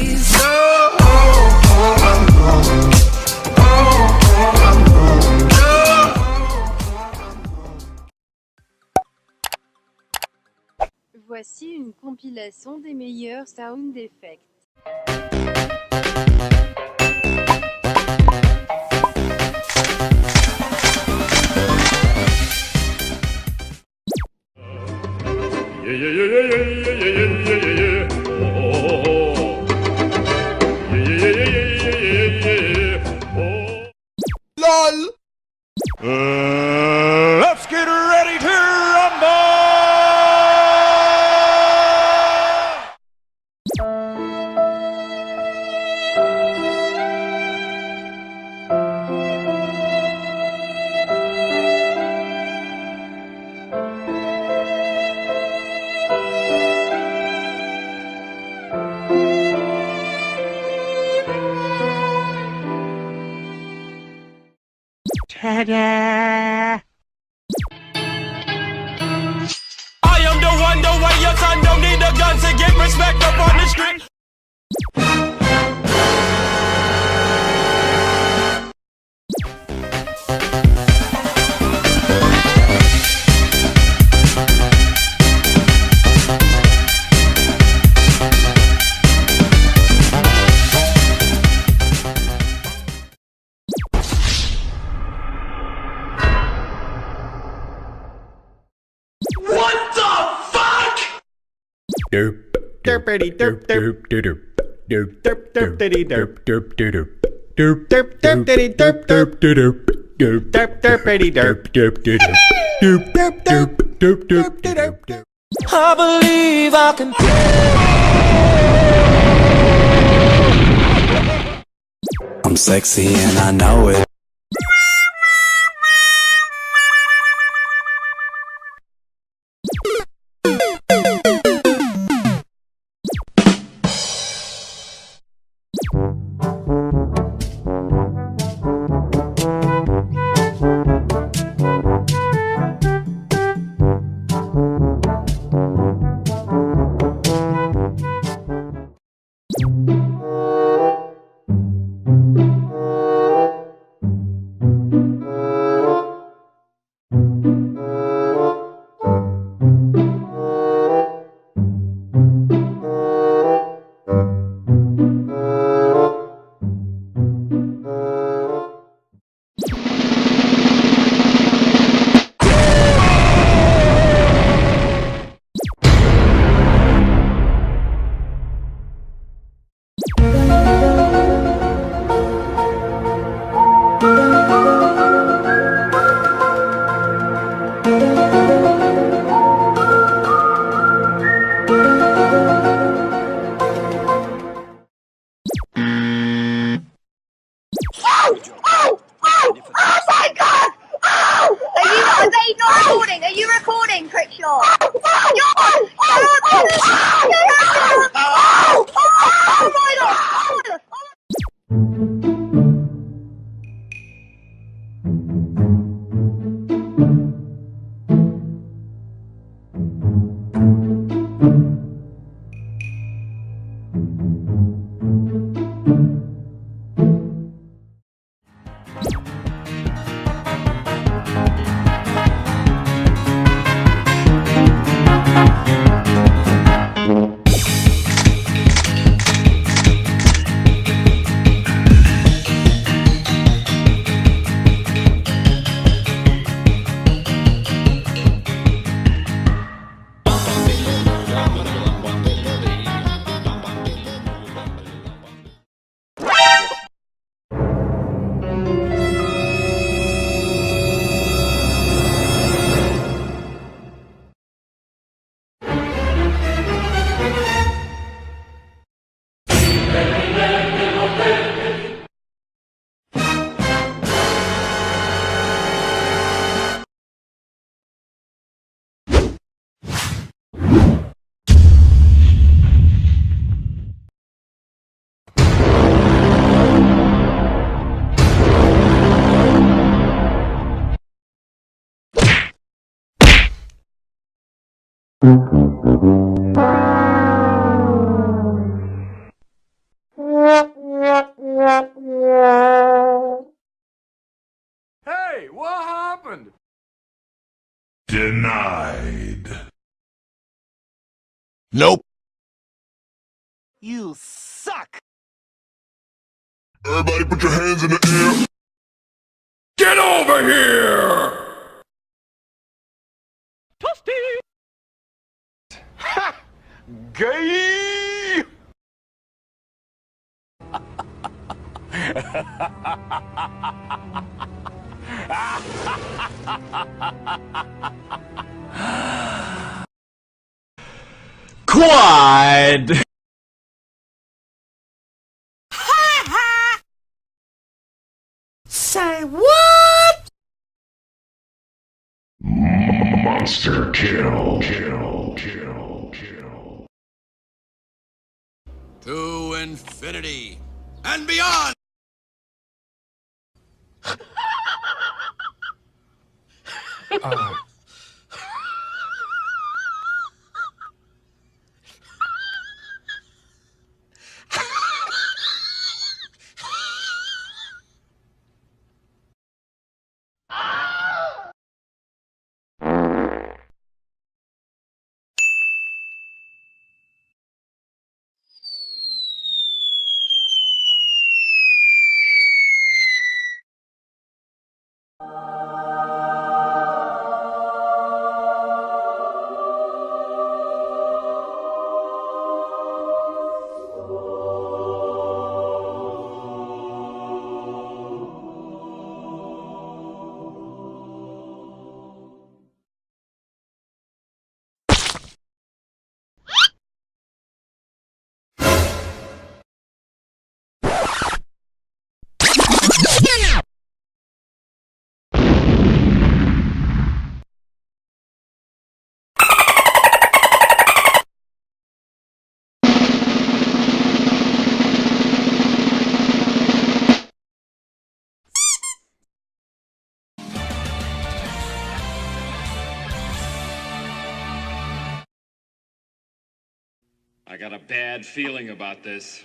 days. Voici une compilation des meilleurs sound effects. LOL. Let's get ready to rumble. Ta-da! I am the one, the way your son don't need a gun to get respect up on the street. What the fuck? Derp derpity derp derp derp derp derp derpity derp derp derp derp derp derpity derp derp derp derp derp derpity derp derp derp derp derp derp derp derp derp. I believe I can. I'm sexy and I know it. Are you recording, Crickshaw? Denied. Nope. You suck! Everybody put your hands in the air. Get over here! Toasty! Ha! Gay! Quad! Say what? Monster kill. To infinity and beyond! I got a bad feeling about this.